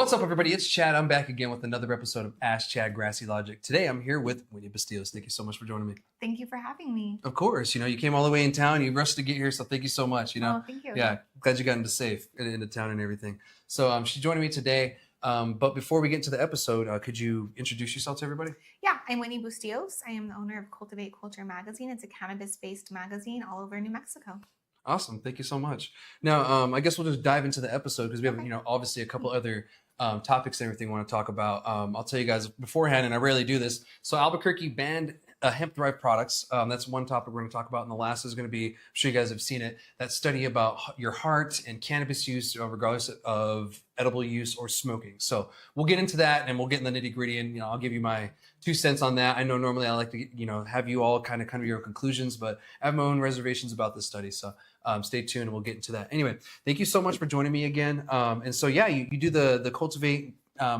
What's up, everybody? It's Chad. I'm back again with another episode of Ask Chad Grassy Logic. Today, I'm here with Whitney Bustillos. Thank you so much for joining me. Thank you for having me. Of course. You came all the way in town. You rushed to get here, so thank you so much. Oh, thank you. Yeah, glad you got into town and everything. So she's joining me today. But before we get into the episode, could you introduce yourself to everybody? Yeah, I'm Whitney Bustillos. I am the owner of Cultiv8 Magazine. It's a cannabis-based magazine all over New Mexico. Awesome. Thank you so much. Now, I guess we'll just dive into the episode because we have, obviously a couple other topics and everything we want to talk about. I'll tell you guys beforehand, and I rarely do this. So Albuquerque banned hemp-derived products. That's one topic we're going to talk about. And the last is going to be, I'm sure you guys have seen it, that study about your heart and cannabis use, regardless of edible use or smoking. So we'll get into that and we'll get in the nitty gritty, and I'll give you my 2 cents on that. I know normally I like to have you all kind of come to your conclusions, but I have my own reservations about this study. So stay tuned and we'll get into that. Anyway, thank you so much for joining me again. And so yeah, you do the Cultiv8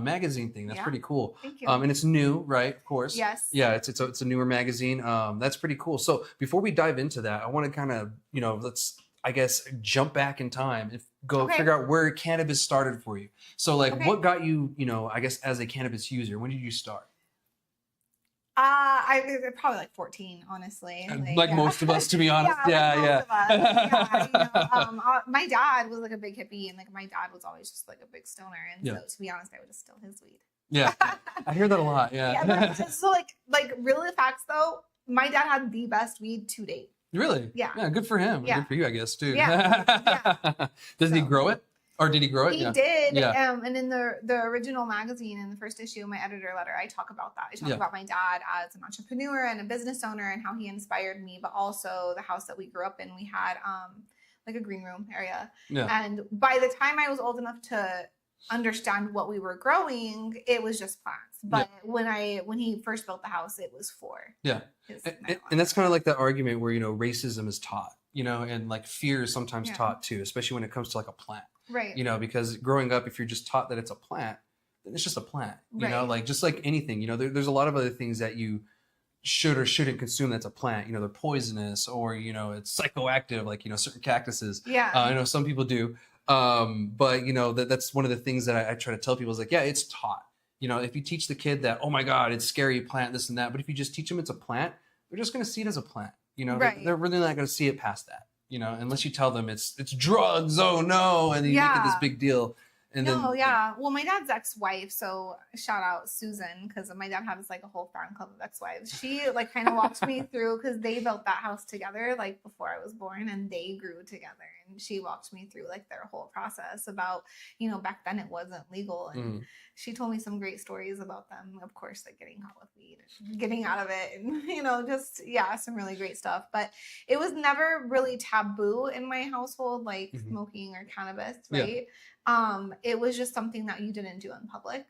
magazine thing. That's pretty cool. Thank you. And it's new, right? Of course. Yes. Yeah, it's a newer magazine. That's pretty cool. So before we dive into that, I want to kind of, let's, I guess, jump back in time and go figure out where cannabis started for you. So what got you, I guess, as a cannabis user? When did you start? I probably like 14, honestly. Most of us, to be honest. Yeah. My dad was like a big hippie, and my dad was always just like a big stoner. And so, to be honest, I would just steal his weed. Yeah, I hear that a lot. Yeah. So really facts though, my dad had the best weed to date. Really? Yeah. Yeah. Good for him. Yeah. Good for you, I guess, too. Yeah. Does he grow it? Or did he grow it? He did. Yeah. And in the original magazine, in the first issue, my editor letter, I talk about that. I talk about my dad as an entrepreneur and a business owner and how he inspired me, but also the house that we grew up in. We had like a green room area. Yeah. And by the time I was old enough to understand what we were growing, it was just plants. But when he first built the house, it was for and that's kind of like that argument where racism is taught, and fear is sometimes taught too, especially when it comes to like a plant. Right. Because growing up, if you're just taught that it's a plant, then it's just a plant. Just like anything, there's a lot of other things that you should or shouldn't consume that's a plant. They're poisonous, or it's psychoactive, like certain cactuses. Yeah. I know some people do. But that's one of the things that I try to tell people is it's taught. If you teach the kid that, oh my God, it's scary plant, this and that, but if you just teach them it's a plant, they're just going to see it as a plant. They're really not going to see it past that. Unless you tell them it's drugs, oh no, and you make it this big deal. And Well, my dad's ex-wife, so shout out Susan, because my dad has a whole fan club of ex-wives. She kind of walked me through, because they built that house together before I was born, and they grew together. And she walked me through their whole process about, back then it wasn't legal, and she told me some great stories about them. Of course, getting caught with weed, and getting out of it, and just some really great stuff. But it was never really taboo in my household, smoking or cannabis, right? Yeah. It was just something that you didn't do in public.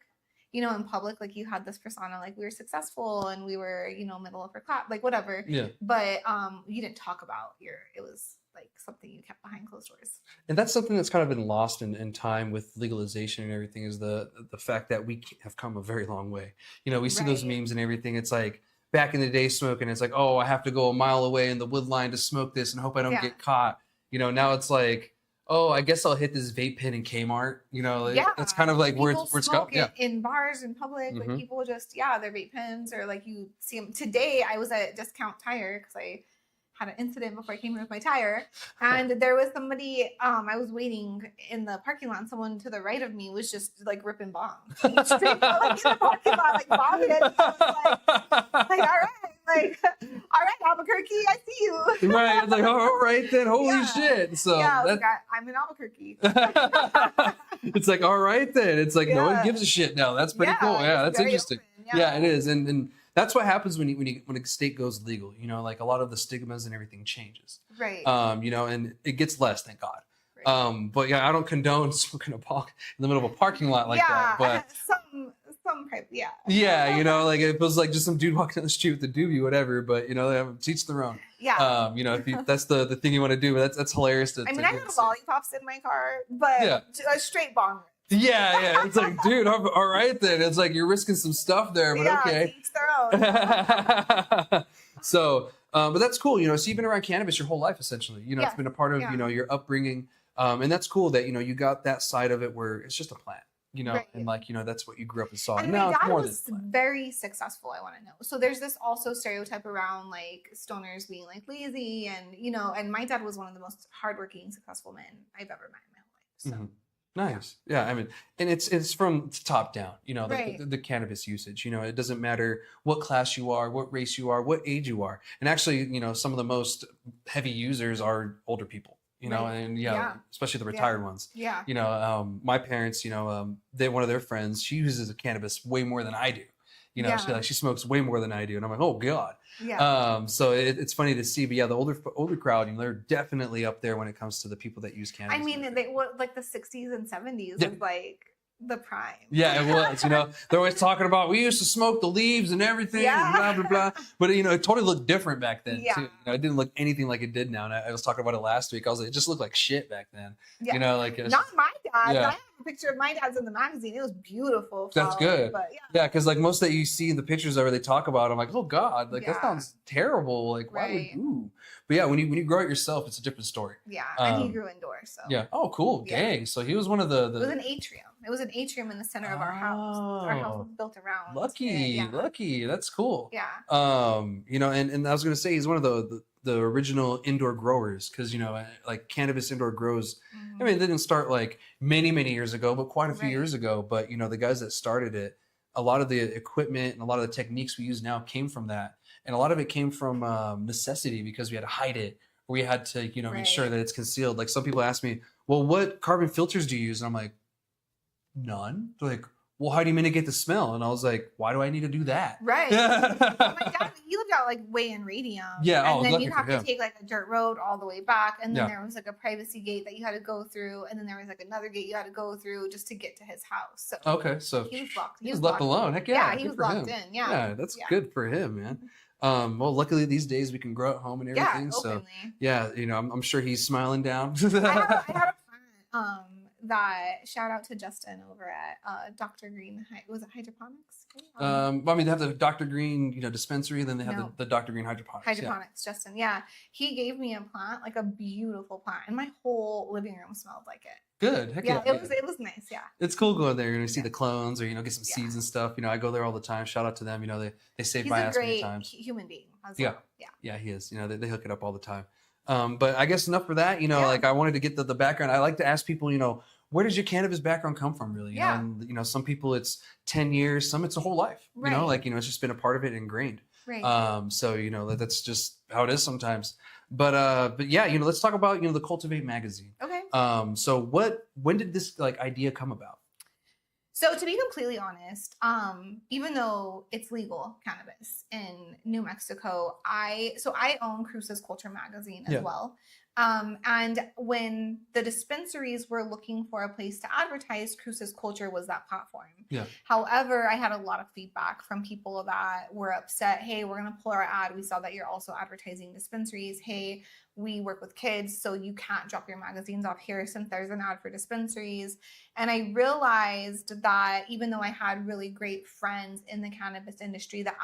In public, you had this persona, we were successful and we were, middle upper class, whatever. Yeah. But you didn't talk about it was something you kept behind closed doors. And that's something that's kind of been lost in time with legalization and everything, is the fact that we have come a very long way. We see those memes and everything. It's back in the day smoking, it's oh, I have to go a mile away in the wood line to smoke this and hope I don't get caught. Now it's oh, I guess I'll hit this vape pen in Kmart. It's kind of where it's going. Yeah. In bars in public, people just, their vape pens, or you see them. Today, I was at Discount Tire because I had an incident before I came here with my tire, and there was somebody, I was waiting in the parking lot, and someone to the right of me was just ripping bongs. Straight, in the parking lot, bombing it. I was all right. All right, Albuquerque, I see you. Right. It's all right then. Holy shit. So I'm in Albuquerque. It's all right then. It's no one gives a shit now. That's pretty cool. Yeah, that's interesting. Yeah, it is. And that's what happens when a state goes legal. A lot of the stigmas and everything changes. Right. And it gets less, thank God. Right. But I don't condone smoking in the middle of a parking lot that. But some type, Yeah, if it was just some dude walking down the street with a doobie, whatever. But they have teach their own. Yeah. If that's the thing you want to do, but that's hilarious. I had lollipops in my car, but a straight bong. Yeah. It's dude, all right then. It's you're risking some stuff there, but okay. Each their own. So, but that's cool. So you've been around cannabis your whole life, essentially. It's been a part of your upbringing, and that's cool that you got that side of it where it's just a plant. you know, Right. and like, you know, that's what you grew up and saw. And Now my it's dad more was than very successful, I want to know. So there's this also stereotype around like stoners being like lazy and, you know, and my dad was one of the most hardworking, successful men I've ever met in my whole life. So, Nice. Yeah. I mean, and it's from top down, you know, right. the cannabis usage, you know, it doesn't matter what class you are, what race you are, what age you are. And actually, you know, some of the most heavy users are older people, you know, Right. and Yeah. especially the retired ones. Yeah. You know, my parents, you know, one of their friends, she uses cannabis way more than I do. You know, Yeah. she smokes way more than I do. And I'm like, oh God. Yeah. So it's funny to see, but yeah, the older crowd, you know, they're definitely up there when it comes to the people that use cannabis. I mean, they were like the 60s and 70s Yeah. was like the prime. Yeah, it was. You know, they're always talking about we used to smoke the leaves and everything, and blah blah blah. But you know, it totally looked different back then too. You know, it didn't look anything like it did now. And I was talking about it last week. I was like, it just looked like shit back then. Yeah. You know, like not my dad. Yeah. I have a picture of my dad's in the magazine. It was beautiful. That's good. But yeah, because like most that you see in the pictures of it, they talk about, I'm like, oh God, like that sounds terrible. Like why would you? But yeah, when you grow it yourself, it's a different story. Yeah, and he grew indoors. So yeah. Oh, cool. Yeah. Dang. So he was one of the. It was an atrium. It was an atrium in the center of our house. Our house was built around. Lucky. That's cool. Yeah. You know, and I was gonna say he's one of the original indoor growers because you know like cannabis indoor grows. Mm-hmm. I mean, it didn't start like many years ago, but quite a few years ago. But you know, the guys that started it, a lot of the equipment and a lot of the techniques we use now came from that, and a lot of it came from necessity because we had to hide it. We had to, you know, ensure that it's concealed. Like some people ask me, well, what carbon filters do you use? And I'm like, none. They're like, well, how do you mitigate the smell? And I was like, why do I need to do that? Right. Well, my dad, he lived out like way in Radium. Yeah. And then you'd have to take like a dirt road all the way back. And then there was like a privacy gate that you had to go through. And then there was like another gate you had to go through just to get to his house. So okay. So he was locked. He was left alone. Heck yeah. Yeah, he was locked in. Yeah. Yeah, that's good for him, man. Well, luckily these days we can grow at home and everything. Yeah, so yeah, you know, I'm sure he's smiling down. I had a plant that shout out to Justin over at Dr. Green. Was it hydroponics? I mean, they have the Dr. Green, you know, dispensary, and then they have the Dr. Green hydroponics. Hydroponics, Justin. Yeah, he gave me a plant, like a beautiful plant, and my whole living room smelled like it. Good. Heck yeah. It was nice. Yeah. It's cool going there. You know, see the clones or, you know, get some seeds and stuff. You know, I go there all the time. Shout out to them. You know, they saved my ass many times. He's a great human being. Yeah, he is. You know, they hook it up all the time. But I guess enough for that. You know, like I wanted to get the background. I like to ask people, you know, where does your cannabis background come from really? You know, and, you know, some people it's 10 years, some it's a whole life. You know, like, you know, it's just been a part of it ingrained. Right. So, you know, that's just how it is sometimes. But yeah, you know, let's talk about, you know, the Cultiv8 magazine. Okay. So when did this like idea come about? So to be completely honest, even though it's legal cannabis in New Mexico, I own Cruce's Culture magazine as well. And when the dispensaries were looking for a place to advertise, Cruce's Culture was that platform. Yeah. However, I had a lot of feedback from people that were upset. Hey, we're going to pull our ad. We saw that you're also advertising dispensaries. Hey, we work with kids, so you can't drop your magazines off here since there's an ad for dispensaries. And I realized that even though I had really great friends in the cannabis industry, that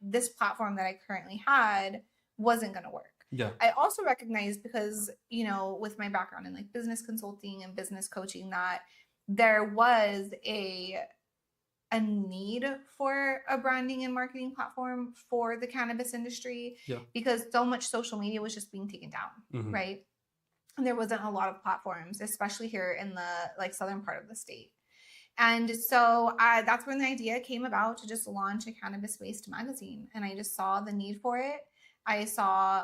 this platform that I currently had wasn't going to work. Yeah. I also recognized because, you know, with my background in like business consulting and business coaching, that there was a need for a branding and marketing platform for the cannabis industry because so much social media was just being taken down, right? And there wasn't a lot of platforms, especially here in the like southern part of the state. And so that's when the idea came about to just launch a cannabis-based magazine. And I just saw the need for it. I saw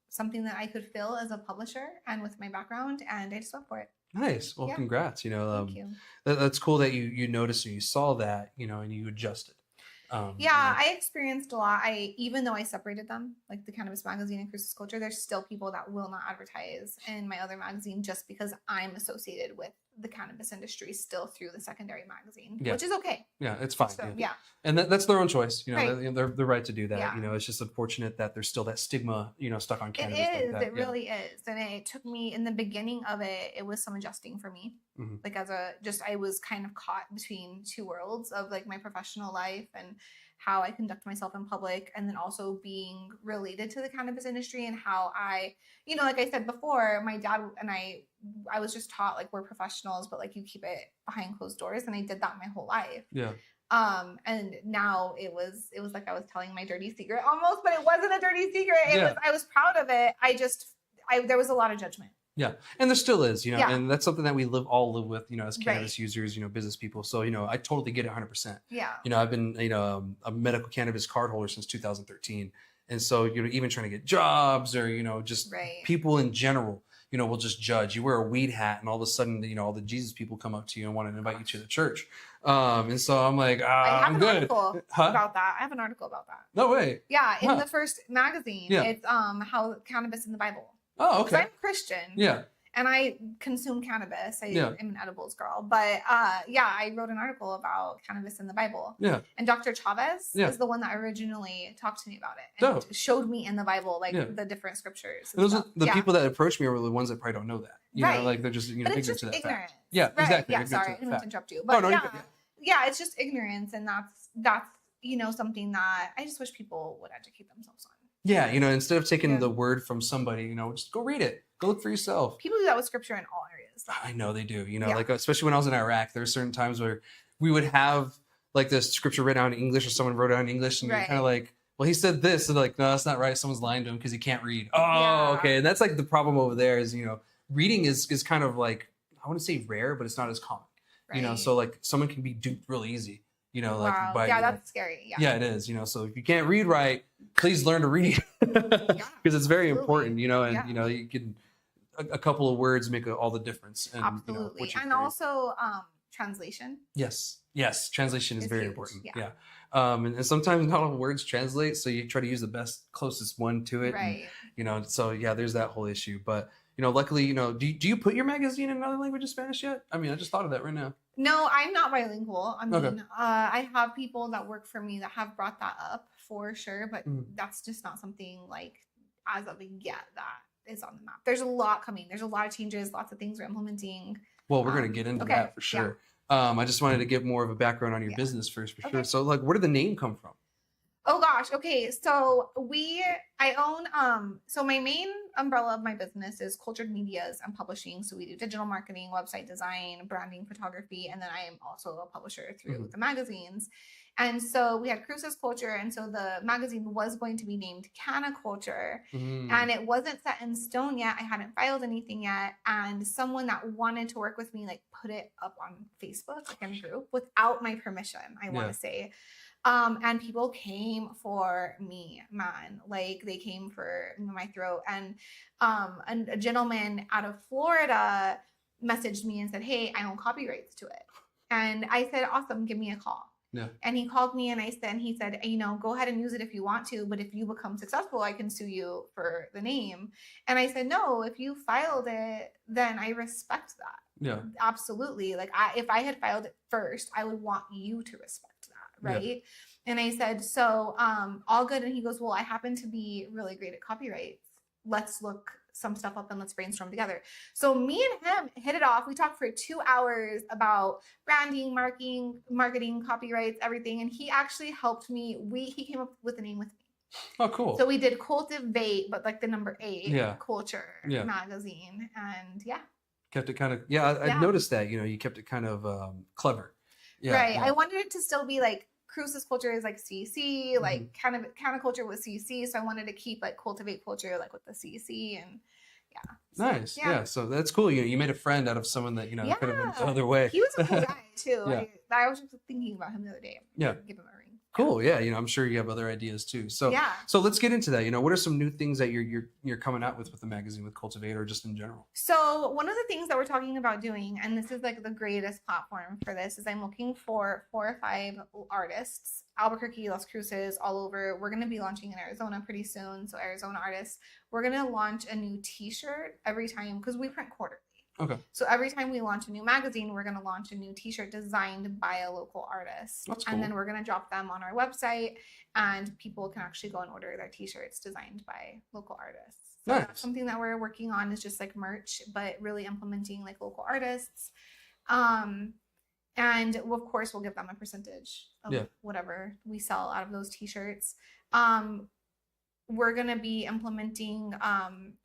something that I could fill as a publisher and with my background, and I just went for it. Nice. Well, congrats. You know, Thank you. That's cool that you noticed and you saw that, you know, and you adjusted. I experienced a lot. Even though I separated them, like the Cannabis Magazine and Cruce's Culture, there's still people that will not advertise in my other magazine just because I'm associated with the cannabis industry still through the secondary magazine, which is okay. Yeah, it's fine. So, And that's their own choice. You know, Right. they're right to do that. Yeah. You know, it's just unfortunate that there's still that stigma, you know, stuck on It cannabis like is. that. It really is. And it took me in the beginning of it, it was some adjusting for me. Mhm. Like I was kind of caught between two worlds of like my professional life and how I conduct myself in public, and then also being related to the cannabis industry and how like I said before, my dad and I was just taught like we're professionals, but like you keep it behind closed doors. And I did that my whole life. Yeah. And now it was like I was telling my dirty secret almost, but it wasn't a dirty secret. I was proud of it. There was a lot of judgment. Yeah. And there still is, you know, Yeah. and that's something that we all live with, you know, as cannabis Right. users, you know, business people. So, you know, I totally get it 100%. Yeah. You know, I've been, you know, a medical cannabis card holder since 2013. And so, you know, even trying to get jobs or, you know, just Right. people in general, you know, will just judge. You wear a weed hat and all of a sudden, you know, all the Jesus people come up to you and want to invite you to the church. And so I'm like, I have I'm an good. article about that. I have an article about that. No way. Yeah, in Huh. the first magazine, Yeah. it's how cannabis in the Bible. Oh, 'Cause okay. I'm Christian. Yeah. And I consume cannabis. I Yeah. am an edibles girl. But yeah, I wrote an article about cannabis in the Bible. Yeah. And Dr. Chavez Yeah. is the one that originally talked to me about it and Dope. showed me in the Bible like Yeah. the different scriptures. And those are stuff. the Yeah. people that approach me are the ones that probably don't know that. You know, Right. like they're just, you know, But it's ignorant just to that ignorance. fact. Yeah, Right. exactly. Yeah, ignorant sorry, to I that didn't mean to fact. interrupt you. Oh, But no, yeah, you're good, yeah, it's just ignorance, and that's something that I just wish people would educate themselves on. Yeah, you know, instead of taking Yeah. the word from somebody, you know, just go read it. Go look for yourself. People do that with scripture in all areas. I know they do. You know, Yeah. like especially when I was in Iraq, there are certain times where we would have like this scripture written out in English or someone wrote it out in English and you're kind of Right. like, well, he said this. And like, no, that's not right. Someone's lying to him because he can't read. Oh, Yeah. okay. And that's like the problem over there is, you know, reading is kind of like, I wouldn't say rare, but it's not as common. You know, Right. so like someone can be duped really easy, you know, like Wow. by Yeah, you know, that's scary. Yeah. yeah, it is, you know, so if you can't read right, please learn to read because it's very absolutely. important, you know, and Yeah. you know, you can a couple of words make all the difference. And, Absolutely. You know, which is And great. also translation. Yes, translation is It's very huge, important. yeah. Yeah. And sometimes not all words translate, so you try to use the best, closest one to it. And, Right. you know, so yeah, there's that whole issue. But you know, luckily, you know, do you put your magazine in another language of Spanish yet? I mean, I just thought of that right now. No, I'm not bilingual. I mean, Okay. I have people that work for me that have brought that up for sure, but Mhm. that's just not something like as of yet that is on the map. There's a lot coming. There's a lot of changes, lots of things we're implementing. Well, we're gonna get into okay, that for sure. I just wanted to get more of a background on your Yeah. business first, for Okay. sure. So, like, where did the name come from? Oh gosh. Okay. So I own, so my main umbrella of my business is Cultured Medias and Publishing. So we do digital marketing, website design, branding, photography. And then I am also a publisher through Mhm. the magazines. And so we had Cruces Culture. And so the magazine was going to be named Canna Culture. Mm. And it wasn't set in stone yet. I hadn't filed anything yet. And someone that wanted to work with me, like put it up on Facebook, like in a group without my permission, I want Yeah. to say. And people came for me, man. Like they came for my throat. And a gentleman out of Florida messaged me and said, "Hey, I own copyrights to it." And I said, "Awesome, give me a call." Yeah. And he called me and he said, you know, go ahead and use it if you want to, but if you become successful, I can sue you for the name. And I said, no, if you filed it, then I respect that. Yeah. Absolutely. Like if I had filed it first, I would want you to respect that. Right. Yeah. And I said, so all good. And he goes, well, I happen to be really great at copyrights. Let's look some stuff up and let's brainstorm together. So me and him hit it off. We talked for 2 hours about branding, marketing, copyrights, everything. And he actually helped me. He came up with a name with me. Oh, cool. So we did Cultiv8, but like the number 8 Yeah. Culture Yeah. magazine. And yeah. Kept it kind of, I noticed that, you know, you kept it kind of clever. Yeah, right. yeah. I wanted it to still be like Cruces Culture is like CC, like kind of culture with CC. So I wanted to keep like Cultiv8 Culture like with the CC and yeah. So, nice. Yeah. So that's cool. You know, you made a friend out of someone that, you know, could have went the other way. He was a cool guy too. Yeah. I was just thinking about him the other day. Yeah. Give him a ring. Cool. Yeah. You know, I'm sure you have other ideas too. So, yeah. So let's get into that. You know, what are some new things that you're coming out with the magazine with Cultiv8 or just in general? So one of the things that we're talking about doing, and this is like the greatest platform for this, is I'm looking for 4 or 5 artists, Albuquerque, Las Cruces, all over. We're going to be launching in Arizona pretty soon. So Arizona artists, we're going to launch a new t-shirt every time because we print quarterly. Okay. So every time we launch a new magazine, we're going to launch a new t-shirt designed by a local artist. That's cool. And then we're going to drop them on our website, and people can actually go and order their t-shirts designed by local artists. So Nice. that's something that we're working on, is just like merch, but really implementing like local artists. And of course, we'll give them a percentage of whatever we sell out of those t-shirts. We're going to be implementing,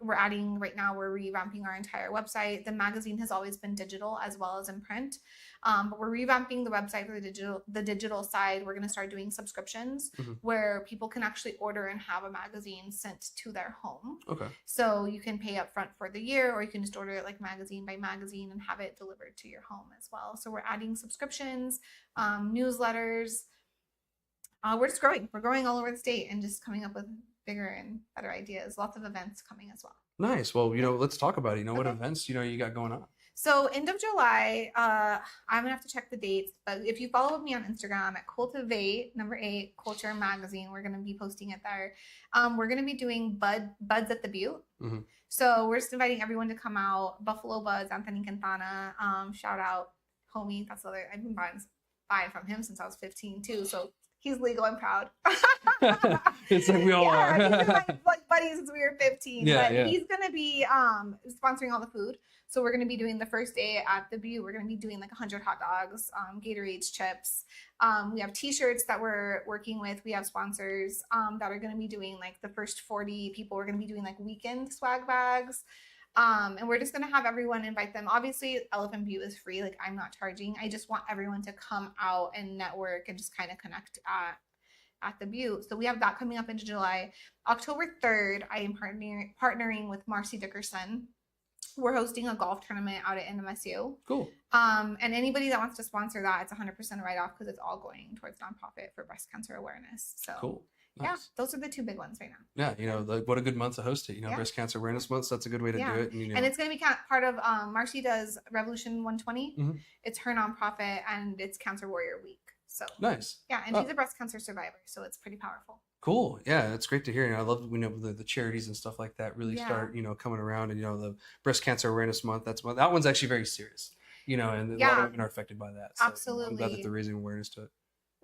we're revamping our entire website. The magazine has always been digital as well as in print. But we're revamping the website for the digital side. We're going to start doing subscriptions where people can actually order and have a magazine sent to their home. Okay. So you can pay up front for the year, or you can just order it like magazine by magazine and have it delivered to your home as well. So we're adding subscriptions, newsletters. We're just growing. We're growing all over the state and just coming up with bigger and better ideas. Lots of events coming as well. Nice. Well, let's talk about it. What events, you got going on? So end of July, I'm gonna have to check the dates, but if you follow me on Instagram at Cultiv8 Culture Magazine, we're gonna be posting it there. We're gonna be doing Buds at the Butte. So we're just inviting everyone to come out. Buffalo Buds, Anthony Quintana, shout out, homie. That's the other. I've been buying from him since I was 15 too. So he's legal. I'm proud. It's like we all are. He's been my buddy since we were 15. Yeah, but he's gonna be sponsoring all the food. So we're gonna be doing the first day at the Butte. We're gonna be doing like 100 hot dogs, Gatorades, chips. We have T-shirts that we're working with. We have sponsors that are gonna be doing like the first 40 people. We're gonna be doing like weekend swag bags. And we're just gonna have everyone invite them. Obviously, Elephant Butte is free. Like, I'm not charging. I just want everyone to come out and network and just kind of connect at the Butte. So we have that coming up into July. October 3rd, I am partnering with Marcy Dickerson. We're hosting a golf tournament out at NMSU. Cool. And anybody that wants to sponsor that, it's 100% write-off because it's all going towards nonprofit for breast cancer awareness. So cool. Nice. Yeah, those are the two big ones right now. Yeah, like what a good month to host it. Breast Cancer Awareness Month. So that's a good way to do it. And it's going to be part of Marcy does Revolution 120. It's her nonprofit, and it's Cancer Warrior Week. So nice. Yeah, and she's a breast cancer survivor, so it's pretty powerful. Cool. Yeah, that's great to hear. I love the charities and stuff like that really start coming around, and the Breast Cancer Awareness Month. That one's actually very serious. And a lot of women are affected by that. So, absolutely. I'm glad that they're raising awareness to it.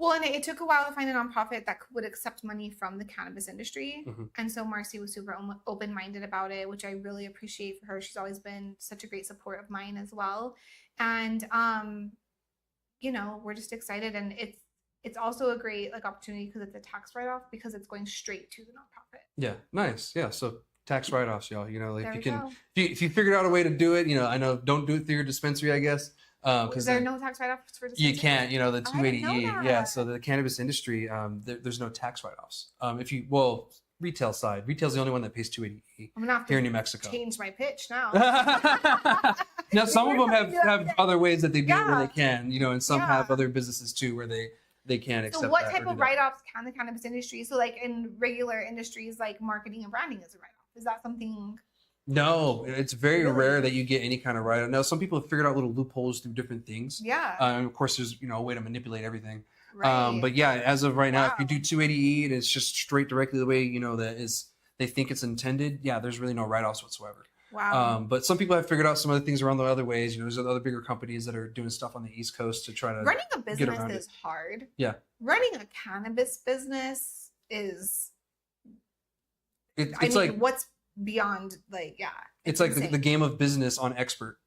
Well, and it took a while to find a nonprofit that would accept money from the cannabis industry. And so Marcy was super open-minded about it, which I really appreciate for her. She's always been such a great support of mine as well. And, we're just excited. And it's also a great opportunity because it's a tax write-off because it's going straight to the nonprofit. Yeah, nice. Yeah, so tax write-offs, y'all. If you figured out a way to do it, I know don't do it through your dispensary, I guess. Is there no tax write-offs for dispensary? You can't, the 280E. Yeah, so the cannabis industry, there's no tax write-offs. Retail side. Retail's the only one that pays 280E I'm gonna have to here in New Mexico. Change my pitch now. Now, some of them have other ways that they do it where they can, and some have other businesses too where they can't accept that. So what type of write-offs can the cannabis industry? So like in regular industries like marketing and branding is a write-off. Is that something? No, it's very rare that you get any kind of write-off. Now, some people have figured out little loopholes through different things. Yeah. And of course, there's a way to manipulate everything. Right. But yeah, as of right now, if you do 280E and it's just straight directly the way that is they think it's intended, there's really no write-offs whatsoever. Wow. But some people have figured out some other things around the other ways. There's other bigger companies that are doing stuff on the East Coast to try to running a business is hard. Yeah. Running a cannabis business is. It's like what's beyond It's like the game of business on expert.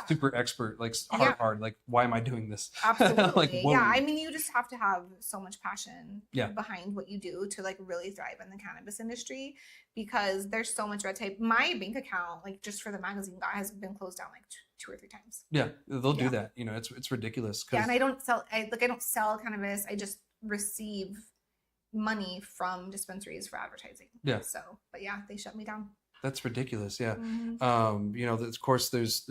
Super expert, hard. Like, why am I doing this? Absolutely. You just have to have so much passion behind what you do to really thrive in the cannabis industry because there's so much red tape. My bank account, just for the magazine guy, has been closed down 2 or 3 times. Yeah, they'll do that. It's ridiculous. Yeah, and I don't sell cannabis. I just receive money from dispensaries for advertising. Yeah. So, but they shut me down. That's ridiculous. Yeah. Mm-hmm. Of course, there's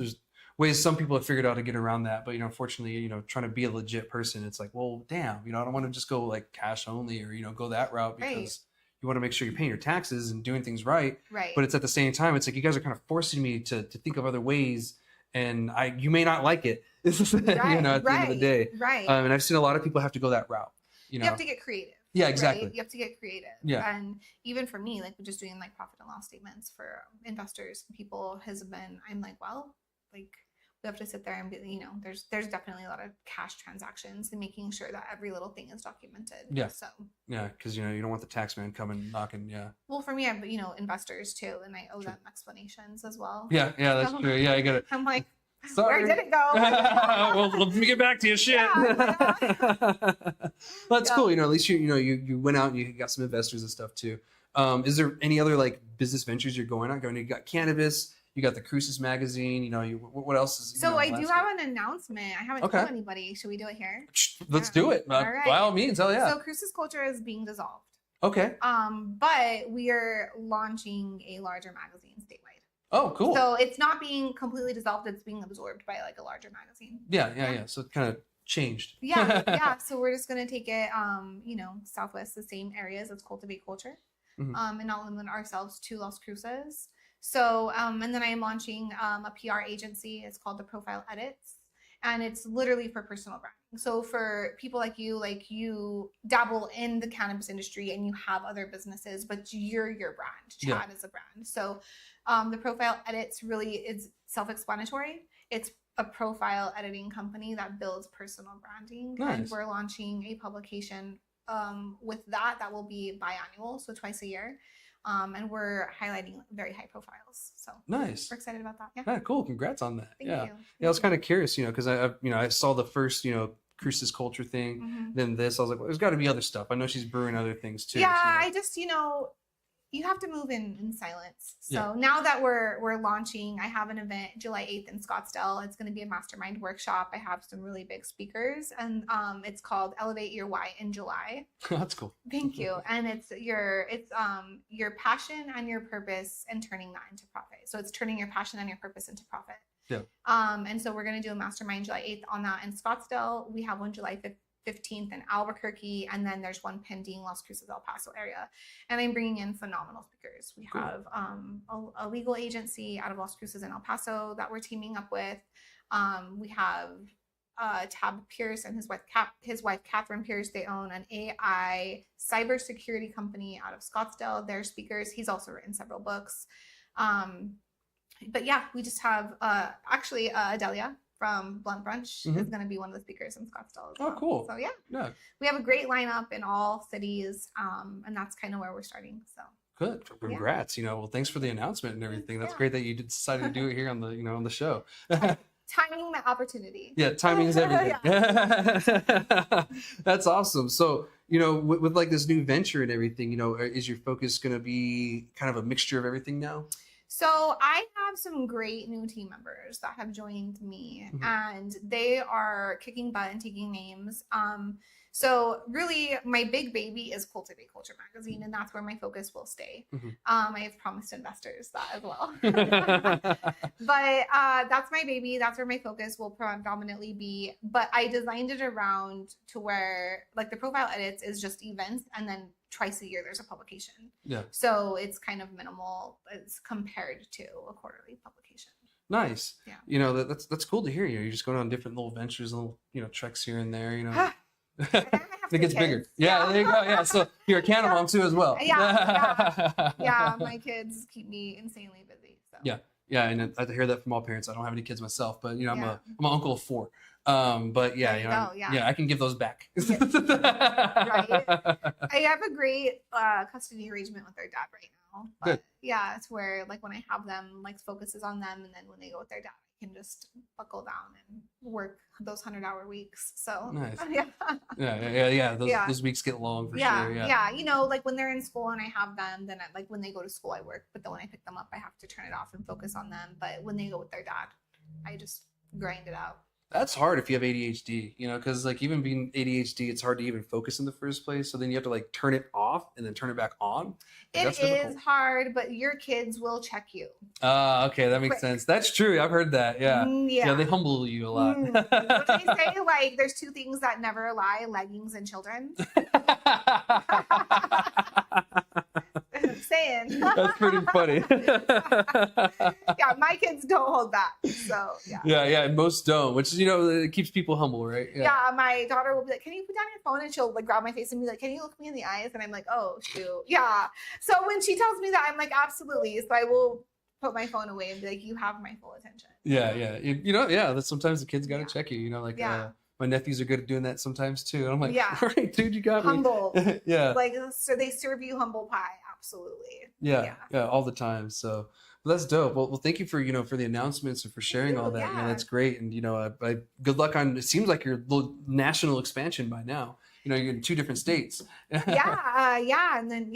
ways some people have figured out to get around that, but unfortunately, trying to be a legit person, it's like, well, damn, I don't want to just go cash only or go that route because you want to make sure you're paying your taxes and doing things right. Right. But it's at the same time, it's like you guys are kind of forcing me to think of other ways, and you may not like it. At the end of the day. Right. And I've seen a lot of people have to go that route. You have to get creative. Yeah, exactly. Right? You have to get creative. Yeah. And even for me, we're just doing profit and loss statements for investors and people I'm like, well, like we have to sit there and be, you know, there's definitely a lot of cash transactions and making sure that every little thing is documented. Yeah. So Yeah, because you know you don't want the tax man coming knocking. Yeah. well, for me, I have, you know, investors too, and I owe them explanations as well. Yeah, that's So, true. Yeah, you got it. I'm like, Sorry. where did it go? Well, let me get back to you. Shit. Yeah. That's Yeah. cool. You know, at least you went out and you got some investors and stuff too. Is there any other like business ventures you're going on? You got cannabis. You got the Cultiv8 Magazine. You know, what else is? So I do have an announcement. I haven't Okay. told anybody. Should we do it here? Let's Yeah. do it. All right. By all means. Hell yeah. So Cruises Culture is being dissolved. Okay. But we are launching a larger magazine statewide. Oh, cool. So it's not being completely dissolved. It's being absorbed by like a larger magazine. Yeah. So it kind of changed. Yeah. So we're just gonna take it, you know, Southwest, the same areas as Cultiv8 Culture, Mhm. and not limit ourselves to Las Cruces. So, and then I'm launching a PR agency. It's called the Profile Edits, and it's literally for personal branding. So for people like you dabble in the cannabis industry and you have other businesses, but you're your brand. Chad is a brand. So the Profile Edits really is self-explanatory. It's a profile editing company that builds personal branding. Nice. And we're launching a publication with that will be biannual, so twice a year. And we're highlighting very high profiles. So Nice. we're excited about that. Yeah. Yeah, cool. Congrats on that. Thank yeah. you. Yeah, I was kind of curious, you know, because I saw the first, you know, Cruises Culture thing, Mhm. then this. I was like, well, there's got to be other stuff. I know she's brewing other things too. Yeah, so, I just, you know, you have to move in silence. So Yeah. now that we're launching, I have an event July 8th in Scottsdale. It's going to be a mastermind workshop. I have some really big speakers, and it's called Elevate Your Why in July. That's cool. Thank you. And it's your passion and your purpose and turning that into profit. So it's turning your passion and your purpose into profit. Yeah. And so we're going to do a mastermind July 8th on that in Scottsdale. We have one July 15th in Albuquerque, and then there's one pending Las Cruces, El Paso area. And I'm bringing in phenomenal speakers. We Cool. have a legal agency out of Las Cruces and El Paso that we're teaming up with. We have Tab Pierce and his wife Catherine Pierce. They own an AI cybersecurity company out of Scottsdale. They're speakers. He's also written several books. But yeah, we just have actually Adelia from Blunt Brunch is going to be one of the speakers in Scottsdale as well. Oh, cool. So yeah, Yeah. we have a great lineup in all cities, and that's kind of where we're starting. So Good. Congrats. You know, well, thanks for the announcement and everything. That's Yeah. great that you decided to do it here on the, you know, on the show. timing the opportunity. Yeah, timing is everything. That's awesome. So, you know, with like this new venture and everything, you know, is your focus going to be kind of a mixture of everything now? So I have some great new team members that have joined me, and they are kicking butt and taking names. So really, my big baby is Cultiv8 Culture Magazine, and that's where my focus will stay. I have promised investors that as well. But that's my baby. That's where my focus will predominantly be. But I designed it around to where, like, the Profile Edits is just events, and then twice a year there's a publication. Yeah. So it's kind of minimal as compared to a quarterly publication. Nice. Yeah. You know, that's cool to hear. You know, you're just going on different little ventures, little, you know, treks here and there, you know. And I have It three gets bigger. kids. Yeah, there you go. Yeah. So you're a can mom too as well. Yeah, my kids keep me insanely busy. So. Yeah. Yeah, and I hear that from all parents. I don't have any kids myself, but you know, I'm Yeah. an uncle of 4. But yeah, There you you know, go, yeah. I can give those back. Right. I have a great custody arrangement with their dad right now. But Good. yeah, it's where, like, when I have them, like, focuses on them, and then when they go with their dad, I can just buckle down and work those 100-hour weeks. So Nice. yeah. Yeah. Yeah. Those weeks get long for Yeah, sure. yeah. You know, like when they're in school and I have them, then like when they go to school, I work. But then when I pick them up, I have to turn it off and focus on them. But when they go with their dad, I just grind it out. That's hard if you have ADHD, you know, because like even being ADHD, it's hard to even focus in the first place. So then you have to like turn it off and then turn it back on. Like, It is hard, but your kids will check you. Okay, that makes Quick. sense. That's true. I've heard that. Yeah. Yeah. They humble you a lot. What they say, like, there's 2 things that never lie: leggings and children. I'm saying. That's pretty funny. Yeah, my kids don't hold back. So yeah. Yeah, and most don't, which, you know, it keeps people humble, right? Yeah, my daughter will be like, "Can you put down your phone?" And she'll like grab my face and be like, "Can you look me in the eyes?" And I'm like, "Oh shoot." Yeah. So when she tells me that, I'm like, "Absolutely." So I will put my phone away and be like, you have my full attention. Yeah. Yeah. That's sometimes the kids got to Yeah. check you. Like Yeah. my nephews are good at doing that sometimes too. And I'm like, Yeah. all right, dude, you got Humble. me. Yeah. Like, so they serve you humble pie. Absolutely. Yeah, all the time. So that's dope. Well, thank you for for the announcements and for sharing all that. Yeah. That's great. And I good luck on. It seems like your little national expansion by now. You're in 2 different states. Yeah, and then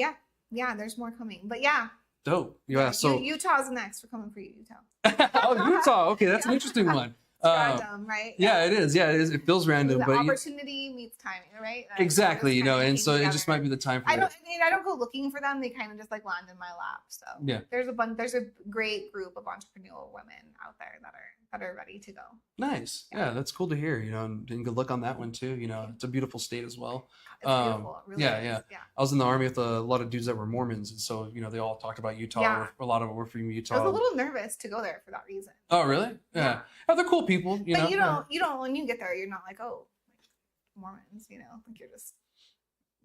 there's more coming. But yeah, dope. Yeah. So Utah's next. We're coming for you, Utah. oh, Utah. Okay, that's an interesting one. Random, right? Yeah, it is. Yeah, it is. It feels random, the but opportunity meets timing, right? Exactly. And so it just might be the time for I don't go looking for them. They kind of just like land in my lap. So yeah, there's a great group of entrepreneurial women out there that are ready to go. Nice. Yeah, that's cool to hear. And good luck on that one too. It's a beautiful state as well. It's beautiful. It really is. Yeah. I was in the Army with a lot of dudes that were Mormons, and so they all talked about Utah. Yeah. A lot of them were from Utah. I was a little nervous to go there for that reason. Oh, really? Yeah. Oh, they're cool people. But you don't when you get there, you're not like, oh, Mormons. Like you're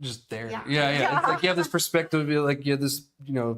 just there. Yeah. It's like you have this perspective, like you have this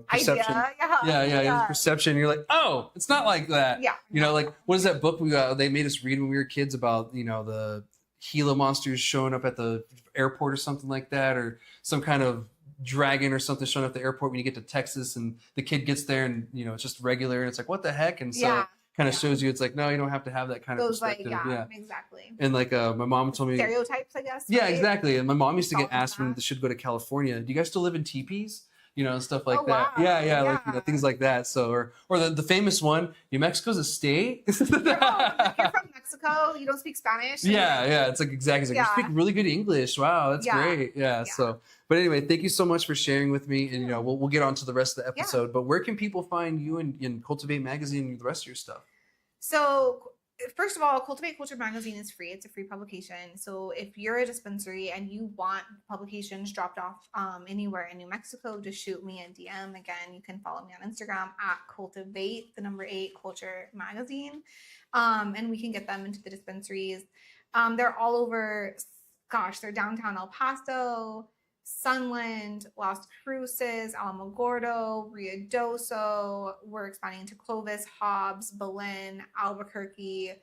perception. Idea. You have this perception. You're like, oh, it's not like that. Yeah. Like what is that book they made us read when we were kids about the Gila monsters showing up at the airport or something like that, or some kind of dragon or something showing up at the airport when you get to Texas, and the kid gets there and it's just regular, and it's like, what the heck? And so kind of shows you it's like, no, you don't have to have that kind of perspective. Exactly. And like my mom told me stereotypes, I guess. Yeah, right? exactly. And my mom used to get asked when they should go to California, do you guys still live in teepees? And stuff like that. Wow. Yeah. Like things like that. So or the famous one, New Mexico's a state. You're from Mexico, you don't speak Spanish. Yeah. It's like exactly. It's like, you speak really good English. Wow, that's great. Yeah. So but anyway, thank you so much for sharing with me. And we'll get on to the rest of the episode. But where can people find you in Cultiv8 Magazine and the rest of your stuff? So first of all, Cultiv8 Magazine is free. It's a free publication. So if you're a dispensary and you want publications dropped off anywhere in New Mexico, just shoot me a DM. Again, you can follow me on Instagram at Cultiv8, the number 8 Culture Magazine. And we can get them into the dispensaries. They're all over, they're downtown El Paso, Sunland, Las Cruces, Alamogordo, Ruidoso. We're expanding to Clovis, Hobbs, Belen, Albuquerque,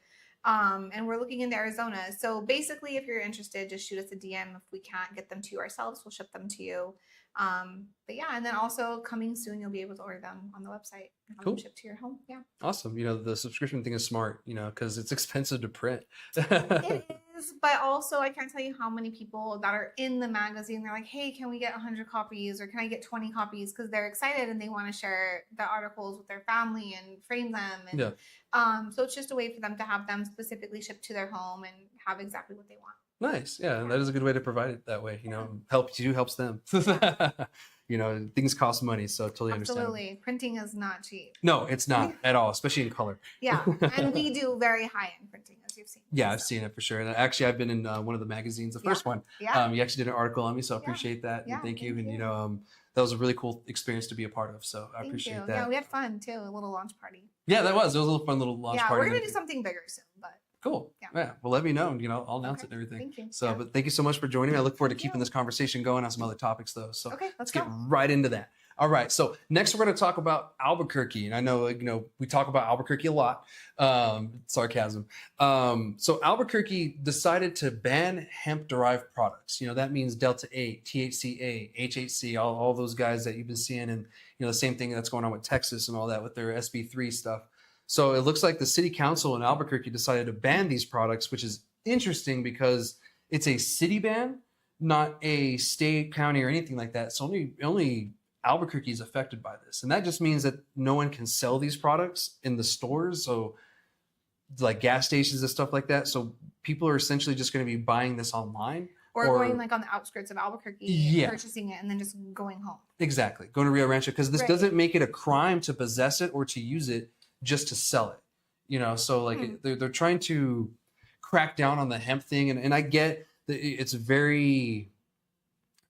and we're looking into Arizona. So basically, if you're interested, just shoot us a DM. If we can't get them to you ourselves, we'll ship them to you. But yeah, and then also coming soon, you'll be able to order them on the website and have them shipped to your home. Yeah. Awesome. The subscription thing is smart, because it's expensive to print. It is, but also I can't tell you how many people that are in the magazine, they're like, hey, can we get 100 copies or can I get 20 copies? Because they're excited and they want to share the articles with their family and frame them. And so it's just a way for them to have them specifically shipped to their home and have exactly what they want. Nice. Yeah. And that is a good way to provide it that way. Helps you, helps them. Things cost money. So totally understand. Absolutely. Printing is not cheap. No, it's not at all, especially in color. Yeah. And we do very high end printing, as you've seen. Yeah, I've seen it for sure. And actually, I've been in one of the magazines, the first one. Yeah. You actually did an article on me, so I appreciate that. And thank you. And, that was a really cool experience to be a part of. So I appreciate that. Yeah, we had fun too. A little launch party. Yeah, that was. It was a little fun little launch party. Yeah, we're going to do something bigger soon, but. Cool. Yeah. Well, let me know. I'll announce it and everything. Thank you. So, but thank you so much for joining me. I look forward to keeping this conversation going on some other topics, though. So let's get right into that. All right. So next, we're going to talk about Albuquerque, and I know we talk about Albuquerque a lot. Sarcasm. So Albuquerque decided to ban hemp-derived products. That means Delta-8, THCa, HHC, all those guys that you've been seeing, and the same thing that's going on with Texas and all that with their SB3 stuff. So it looks like the city council in Albuquerque decided to ban these products, which is interesting because it's a city ban, not a state, county, or anything like that. So only Albuquerque is affected by this. And that just means that no one can sell these products in the stores. So like gas stations and stuff like that. So people are essentially just going to be buying this online. Or going like on the outskirts of Albuquerque, purchasing it, and then just going home. Exactly. Going to Rio Rancho, because this doesn't make it a crime to possess it or to use it, just to sell it, so like they're trying to crack down on the hemp thing. And I get that it's very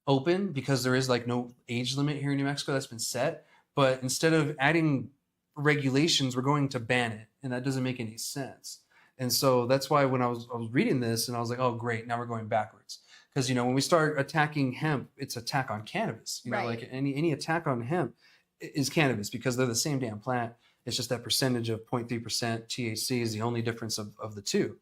open because there is like no age limit here in New Mexico that's been set. But instead of adding regulations, we're going to ban it. And that doesn't make any sense. And so that's why when I was reading this and I was like, oh, great, now we're going backwards. Because, when we start attacking hemp, it's attack on cannabis. Like any attack on hemp is cannabis because they're the same damn plant. It's just that percentage of 0.3% THC is the only difference of the two.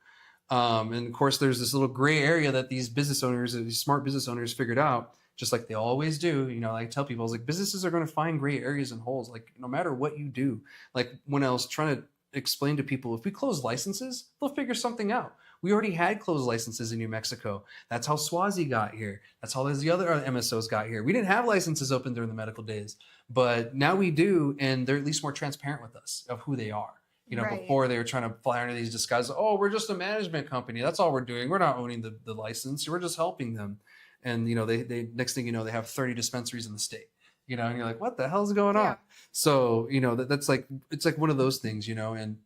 And of course, there's this little gray area that these business owners, these smart business owners, figured out, just like they always do. You know, I tell people, I was like, businesses are going to find gray areas and holes, like no matter what you do. Like when I was trying to explain to people, if we close licenses, they'll figure something out. We already had closed licenses in New Mexico. That's how Swazi got here. That's how the other MSOs got here. We didn't have licenses open during the medical days, but now we do, and they're at least more transparent with us of who they are. You know, before they were trying to fly under these disguises. Oh, we're just a management company. That's all we're doing. We're not owning the license. We're just helping them. And, you know, they next thing you know, they have 30 dispensaries in the state, you know, and you're like, what the hell's going on? So, you know, that's like, it's like one of those things, you know, and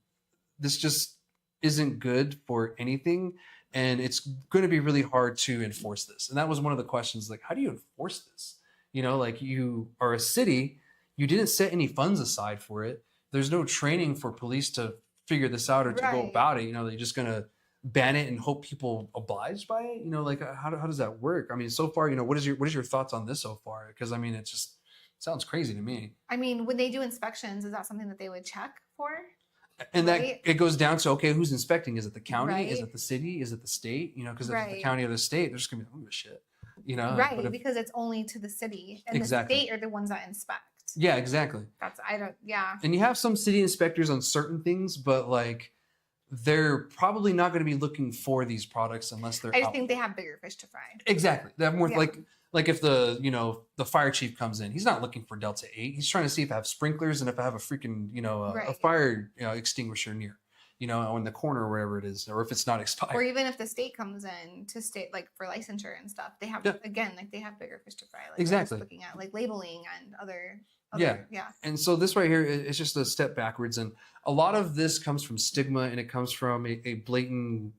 this just isn't good for anything. And it's going to be really hard to enforce this. And that was one of the questions, like, how do you enforce this? You know, like you are a city, you didn't set any funds aside for it. There's no training for police to figure this out or to go about it. You know, they're just going to ban it and hope people oblige by it. You know, like how does that work? I mean, so far, you know, what is your thoughts on this so far? Because I mean, it just sounds crazy to me. I mean, when they do inspections, is that something that they would check for? And that it goes down to, okay, who's inspecting? Is it the county? Is it the city? Is it the state? You know, because if it's the county or the state, they're just gonna be like, oh shit. You know, because it's only to the city and the state are the ones that inspect. Yeah, exactly. And you have some city inspectors on certain things, but like they're probably not going to be looking for these products unless they're. I just think they have bigger fish to fry. Exactly. They have more like if the, you know, the fire chief comes in, he's not looking for Delta-8. He's trying to see if I have sprinklers and if I have a freaking, you know, a fire extinguisher near, you know, in the corner or wherever it is, or if it's not expired. Or even if the state comes in to state, like for licensure and stuff, they have again, like they have bigger fish to fry. Like exactly. Looking at like labeling and other. Yeah. And so this right here is just a step backwards. And a lot of this comes from stigma, and it comes from a blatant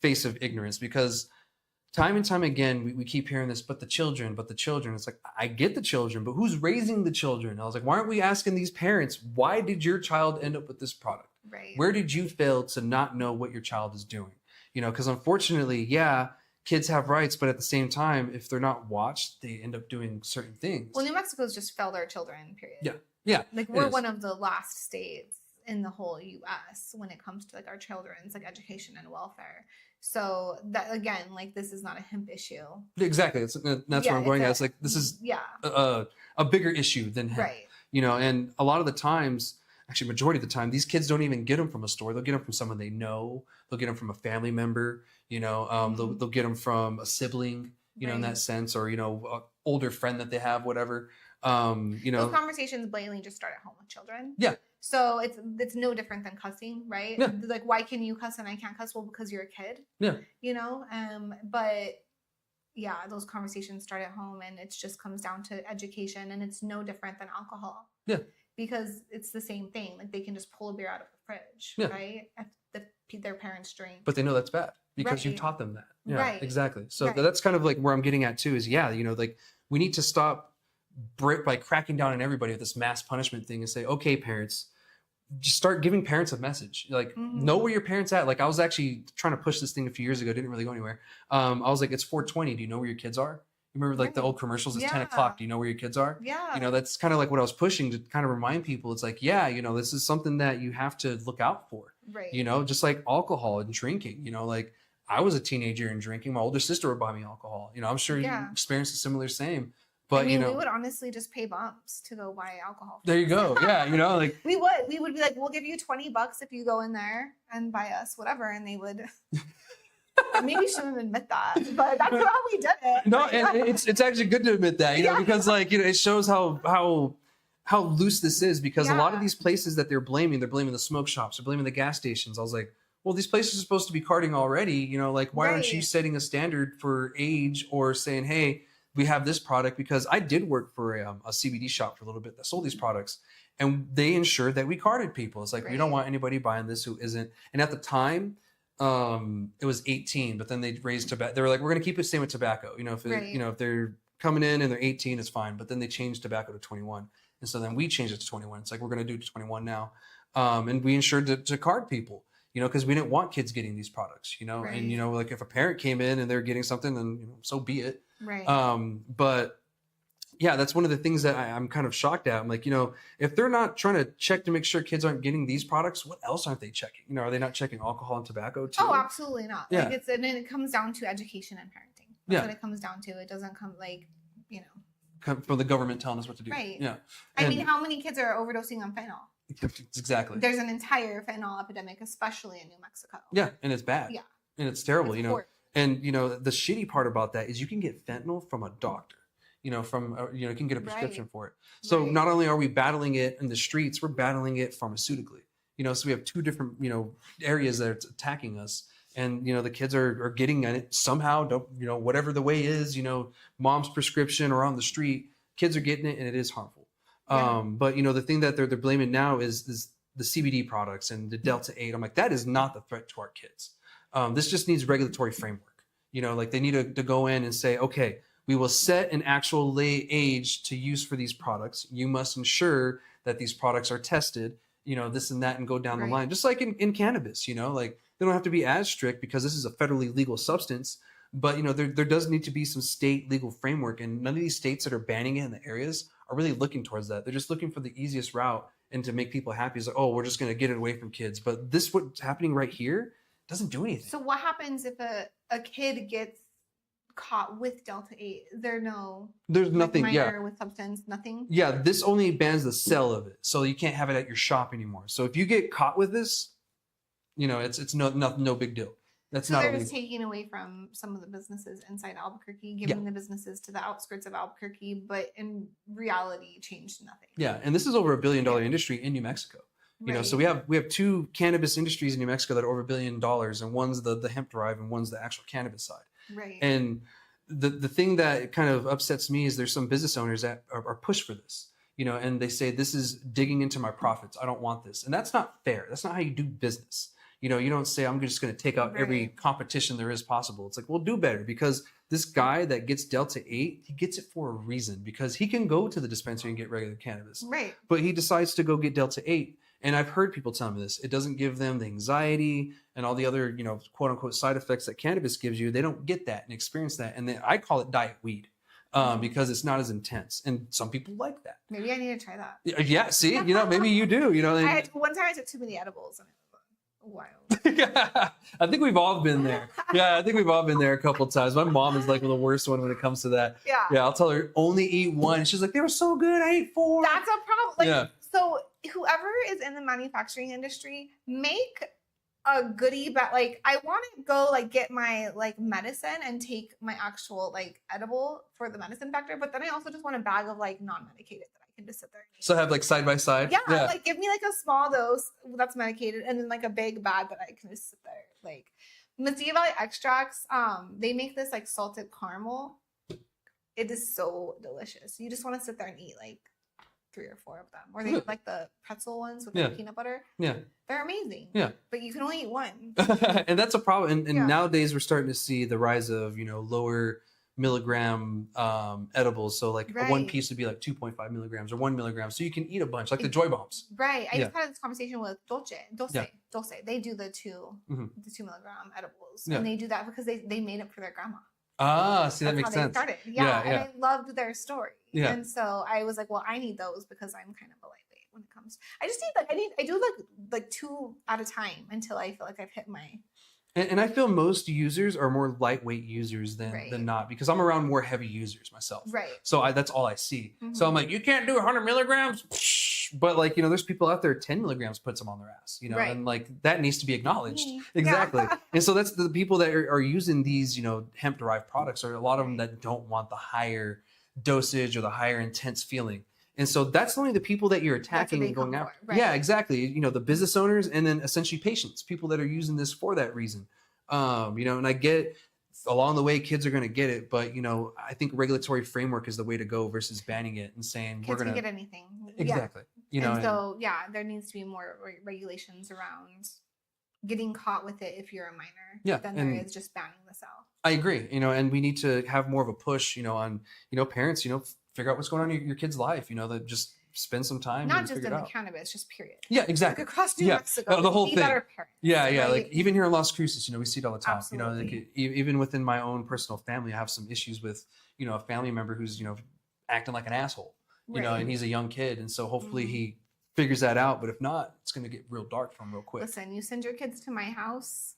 face of ignorance, because time and time again, we keep hearing this, but the children. It's like, I get the children, but who's raising the children? I was like, why aren't we asking these parents, why did your child end up with this product? Right. Where did you fail to not know what your child is doing? You know, because unfortunately, kids have rights, but at the same time, if they're not watched, they end up doing certain things. Well, New Mexico's just failed our children, period. Yeah. Like we're one of the last states in the whole U.S. when it comes to like our children's like education and welfare. So that again, like this is not a hemp issue. Exactly. That's where I'm going at. It's like this is a bigger issue than hemp. Right. You know, and a lot of the times, actually majority of the time, these kids don't even get them from a store. They'll get them from someone they know. They'll get them from a family member. You know, they'll get them from a sibling. You know, in that sense, or you know, an older friend that they have, whatever. You know, those conversations blatantly just start at home with children. Yeah. So it's no different than cussing, right? Yeah. Like, why can you cuss and I can't cuss? Well, because you're a kid. Yeah. You know, but yeah, those conversations start at home, and it just comes down to education, and it's no different than alcohol. Yeah. Because it's the same thing. Like they can just pull a beer out of the fridge, right? If their parents drink. But they know that's bad because you taught them that. Yeah, right. Exactly. So that's kind of like where I'm getting at too. Is you know, like we need to stop by cracking down on everybody with this mass punishment thing and say, okay, parents, just start giving parents a message. Like, know where your parents at. Like, I was actually trying to push this thing a few years ago. Didn't really go anywhere. I was like, it's 4:20. Do you know where your kids are? You remember like the old commercials? It's 10 o'clock. Do you know where your kids are? Yeah. You know, that's kind of like what I was pushing to kind of remind people. It's like, you know, this is something that you have to look out for. Right. You know, just like alcohol and drinking. You know, like I was a teenager and drinking. My older sister would buy me alcohol. You know, I'm sure you experienced a similar same. But, you know, we would honestly just pay bumps to go buy alcohol. There you go. Yeah, you know, like we would be like, we'll give you $20 if you go in there and buy us whatever, and they would. Maybe shouldn't admit that, but that's how we did it. No, and it's actually good to admit that, you know, because like, you know, it shows how loose this is, because a lot of these places that they're blaming the smoke shops, they're blaming the gas stations. I was like, well, these places are supposed to be carding already, you know, like why aren't you setting a standard for age or saying, hey, we have this product? Because I did work for a CBD shop for a little bit that sold these products, and they ensured that we carded people. It's like, we don't want anybody buying this who isn't. And at the time, it was 18, but then they raised tobacco. They were like, we're going to keep it same with tobacco. You know, if you know, if they're coming in and they're 18, it's fine. But then they changed tobacco to 21. And so then we changed it to 21. It's like, we're going to do it to 21 now. And we ensured to card people, you know, because we didn't want kids getting these products, you know. And, you know, like if a parent came in and they're getting something, then, you know, so be it. Right. But Yeah, that's one of the things that I'm kind of shocked at. I'm like, if they're not trying to check to make sure kids aren't getting these products, what else aren't they checking? Are they not checking alcohol and tobacco too? Oh, absolutely not. Yeah. Like and then it comes down to education and parenting. That's what it comes down to. It doesn't come come from the government telling us what to do. Right. Yeah. I mean, how many kids are overdosing on fentanyl? Exactly. There's an entire fentanyl epidemic, especially in New Mexico. Yeah, and it's bad. Yeah. And it's terrible, It's horrible. And the shitty part about that is you can get fentanyl from a doctor. You can get a prescription for it. So not only are we battling it in the streets, we're battling it pharmaceutically. So we have two different, areas that are attacking us. And, the kids are getting it somehow, whatever the way is, mom's prescription or on the street, kids are getting it and it is harmful. Yeah. But, the thing that they're blaming now is the CBD products and the Delta-8. I'm like, that is not the threat to our kids. This just needs regulatory framework. Like they need to go in and say, okay, we will set an actual age to use for these products. You must ensure that these products are tested, this and that, and go down the line. Just like in cannabis, like they don't have to be as strict because this is a federally legal substance. But, there does need to be some state legal framework. And none of these states that are banning it in the areas are really looking towards that. They're just looking for the easiest route and to make people happy. It's like, oh, we're just going to get it away from kids. But what's happening right here doesn't do anything. So what happens if a kid gets caught with Delta-8? There's nothing minor with substance, nothing. Yeah, this only bans the sale of it, so you can't have it at your shop anymore. So if you get caught with this, it's no big deal. That's not. They're just taking away from some of the businesses inside Albuquerque, giving the businesses to the outskirts of Albuquerque, but in reality, changed nothing. Yeah, and this is over $1 billion industry in New Mexico. So we have two cannabis industries in New Mexico that are over $1 billion, and one's the hemp-derived and one's the actual cannabis side. Right. And the thing that kind of upsets me is there's some business owners that are pushed for this, and they say, this is digging into my profits. I don't want this. And that's not fair. That's not how you do business. You don't say, I'm just going to take out every competition there is possible. It's like, well, do better, because this guy that gets Delta-8, he gets it for a reason, because he can go to the dispensary and get regular cannabis. Right. But he decides to go get Delta-8. And I've heard people tell me this. It doesn't give them the anxiety and all the other, quote unquote side effects that cannabis gives you. They don't get that and experience that. And then I call it diet weed because it's not as intense. And some people like that. Maybe I need to try that. Yeah. See, maybe you do. One time I took too many edibles and it was wild. Yeah, I think we've all been there. Yeah, I think we've all been there a couple of times. My mom is like the worst one when it comes to that. Yeah. Yeah, I'll tell her only eat one. She's like, they were so good. I ate 4. That's a problem. Yeah. So whoever is in the manufacturing industry, make a goodie, but I want to go get my medicine and take my actual edible for the medicine factor, but then I also just want a bag of non-medicated that I can just sit there and eat. So have side by side. Yeah, give me a small dose that's medicated and then a big bag that I can just sit there. Mesilla Valley extracts, they make this salted caramel. It is so delicious. You just want to sit there and eat 3 or 4 of them, or they have the pretzel ones with the peanut butter. Yeah, they're amazing. Yeah, but you can only eat one. And that's a problem. And nowadays we're starting to see the rise of lower milligram edibles. So one piece would be 2.5 milligrams or 1 milligram. So you can eat a bunch, the Joy Bombs. Right. I just had this conversation with Dulce. They do the 2 milligram edibles, and they do that because they made it for their grandma. Ah, see, that makes sense. They started. Yeah, and I loved their story. Yeah. And so I was like, well, I need those because I'm kind of a lightweight when it comes. I just need I do 2 at a time until I feel like I've hit my. And I feel most users are more lightweight users than not, because I'm around more heavy users myself. Right. So that's all I see. Mm-hmm. So I'm like, you can't do 100 milligrams. But there's people out there 10 milligrams puts them on their ass, and that needs to be acknowledged. Exactly. Yeah. And so that's the people that are using these, hemp derived products, are a lot of them that don't want the higher dosage or the higher intense feeling. And so that's only the people that you're attacking and going after. Right. Yeah, exactly. The business owners and then essentially patients, people that are using this for that reason. And I get along the way, kids are going to get it, but I think regulatory framework is the way to go versus banning it and saying kids we're going to get anything. Exactly. There needs to be more regulations around getting caught with it if you're a minor than there is just banning the sale. I agree. And we need to have more of a push, on parents, figure out what's going on in your kid's life, that just spend some time. Not just in the cannabis, just period. Yeah, exactly. Across New Mexico, the whole thing. Better parents, yeah. Right? Even here in Las Cruces, we see it all the time. Absolutely. Even within my own personal family, I have some issues with, a family member who's, acting like an asshole, you know, Right. and he's a young kid. And so hopefully he figures that out. But if not, it's going to get real dark for him real quick. Listen, you send your kids to my house,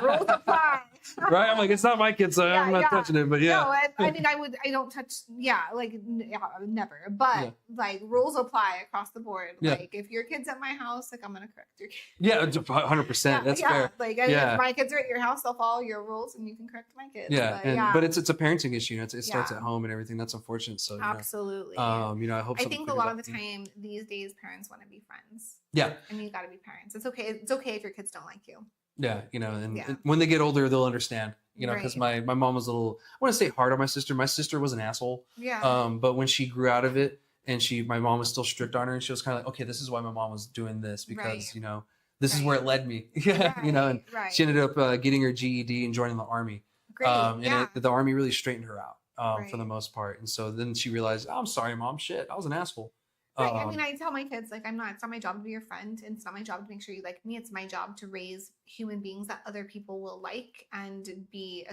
rules apply. Right? I'm like, it's not my kid, so Yeah, I'm not yeah. touching it. But yeah. No, I mean, I don't touch, never. But like rules apply across the board. Yeah. Like if your kid's at my house, like I'm gonna correct your kid. Yeah, 100%. That's fair. Like Yeah. if my kids are at your house, they'll follow your rules, and you can correct my kids. Yeah, but it's a parenting issue. You know, it starts Yeah. at home and everything. That's unfortunate. So you know, absolutely. you know, I hope. I something think a figures lot out. of the time these days, parents want to be friends. Yeah. And you got to be parents. It's okay. It's okay if your kids don't like you. Yeah, you know, and when they get older, they'll understand. You know, because my mom was a little, I want to say hard on my sister. My sister was an asshole. Yeah. But when she grew out of it, and my mom was still strict on her, and she was kind of like, okay, this is why my mom was doing this, because you know, this is where it led me. Yeah, you know, and she ended up getting her GED and joining the Army. Great. And the Army really straightened her out for the most part. And so then she realized, oh, I'm sorry, Mom. Shit, I was an asshole. Right. I mean, I tell my kids, like, it's not my job to be your friend. And it's not my job to make sure you like me. It's my job to raise human beings that other people will like and be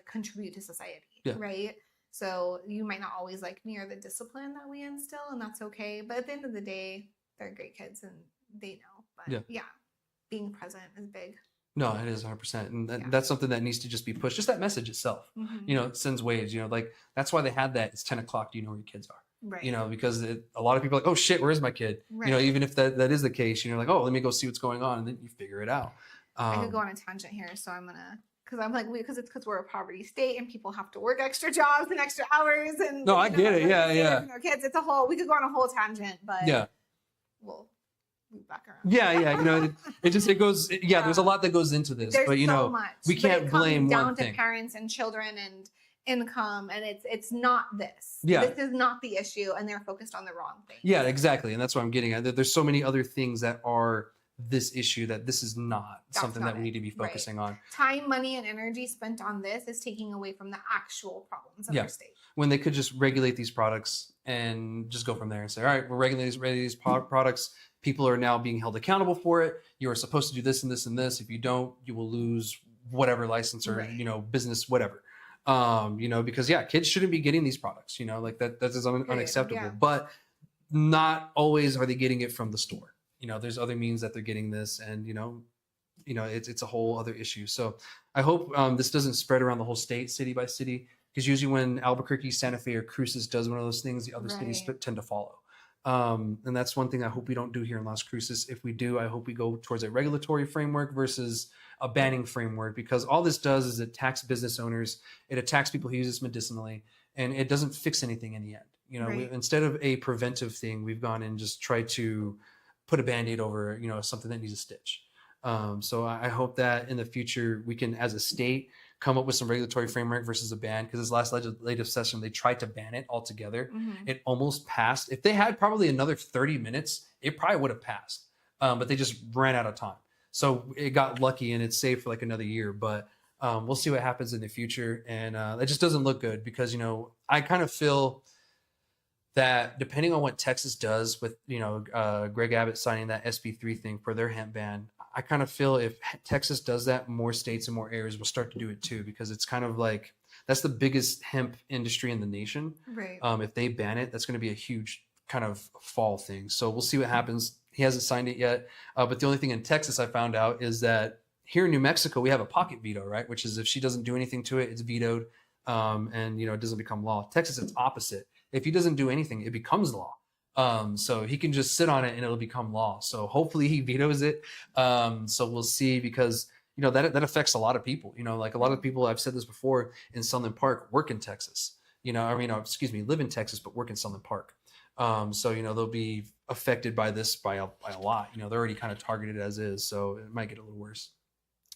contribute to society. Yeah. Right. So you might not always like me or the discipline that we instill, and that's okay. But at the end of the day, they're great kids and they know. But yeah, being present is big. No, it is 100%. And that's something that needs to just be pushed. Just that message itself, you know, it sends waves, you know, like that's why they had that. It's 10 o'clock. Do you know where your kids are? Right. You know, because a lot of people are like, oh shit, where is my kid? Right. You know, even if that is the case, you know, like, oh, let me go see what's going on. And then you figure it out. I could go on a tangent here. So I'm going to, because I'm like, because we're a poverty state and people have to work extra jobs and extra hours. And no, I get it. Yeah. Their kids. It's we could go on a whole tangent, but we'll move back around. Yeah. You know, it goes, there's a lot that goes into this, but you know, we can't blame one thing. Down to parents and children and income, and it's not this. This is not the issue, and they're focused on the wrong thing. Yeah, exactly. And that's what I'm getting at. There's so many other things that are this issue that this is not something that we need to be focusing on. Time, money, and energy spent on this is taking away from the actual problems of our state. When they could just regulate these products and just go from there and say, all right, we're regulating these products. People are now being held accountable for it. You are supposed to do this and this and this. If you don't, you will lose whatever license or you know, business, whatever. You know, because kids shouldn't be getting these products, you know, like that is unacceptable, but not always are they getting it from the store. You know, there's other means that they're getting this, and you know, it's a whole other issue. So I hope this doesn't spread around the whole state, city by city, because usually when Albuquerque, Santa Fe, or Cruces does one of those things, the other cities tend to follow. And that's one thing I hope we don't do here in Las Cruces. If we do, I hope we go towards a regulatory framework versus a banning framework, because all this does is it attacks business owners. It attacks people who use this medicinally, and it doesn't fix anything in the end. You know, instead of a preventive thing, we've gone and just tried to put a Band-Aid over, you know, something that needs a stitch. So I hope that in the future we can, as a state, come up with some regulatory framework versus a ban, because this last legislative session, they tried to ban it altogether. It almost passed. If they had probably another 30 minutes, it probably would have passed. But they just ran out of time. So it got lucky and it's safe for like another year. But we'll see what happens in the future. And that just doesn't look good, because, you know, I kind of feel that depending on what Texas does with, you know, Greg Abbott signing that SB3 thing for their hemp ban, I kind of feel if Texas does that, more states and more areas will start to do it too, because it's kind of like, that's the biggest hemp industry in the nation. Right. If they ban it, that's going to be a huge kind of fall thing. So we'll see what happens. He hasn't signed it yet. But the only thing in Texas I found out is that here in New Mexico, we have a pocket veto, right? Which is if she doesn't do anything to it, it's vetoed. And, you know, it doesn't become law. Texas, it's opposite. If he doesn't do anything, it becomes law. So he can just sit on it and it'll become law. So hopefully he vetoes it. So we'll see, because, you know, that affects a lot of people. You know, like a lot of people, I've said this before, in Sunland Park work in Texas. You know, I mean, live in Texas, but work in Sunland Park. So, you know, they'll be affected by this by a lot. You know, they're already kind of targeted as is, so it might get a little worse.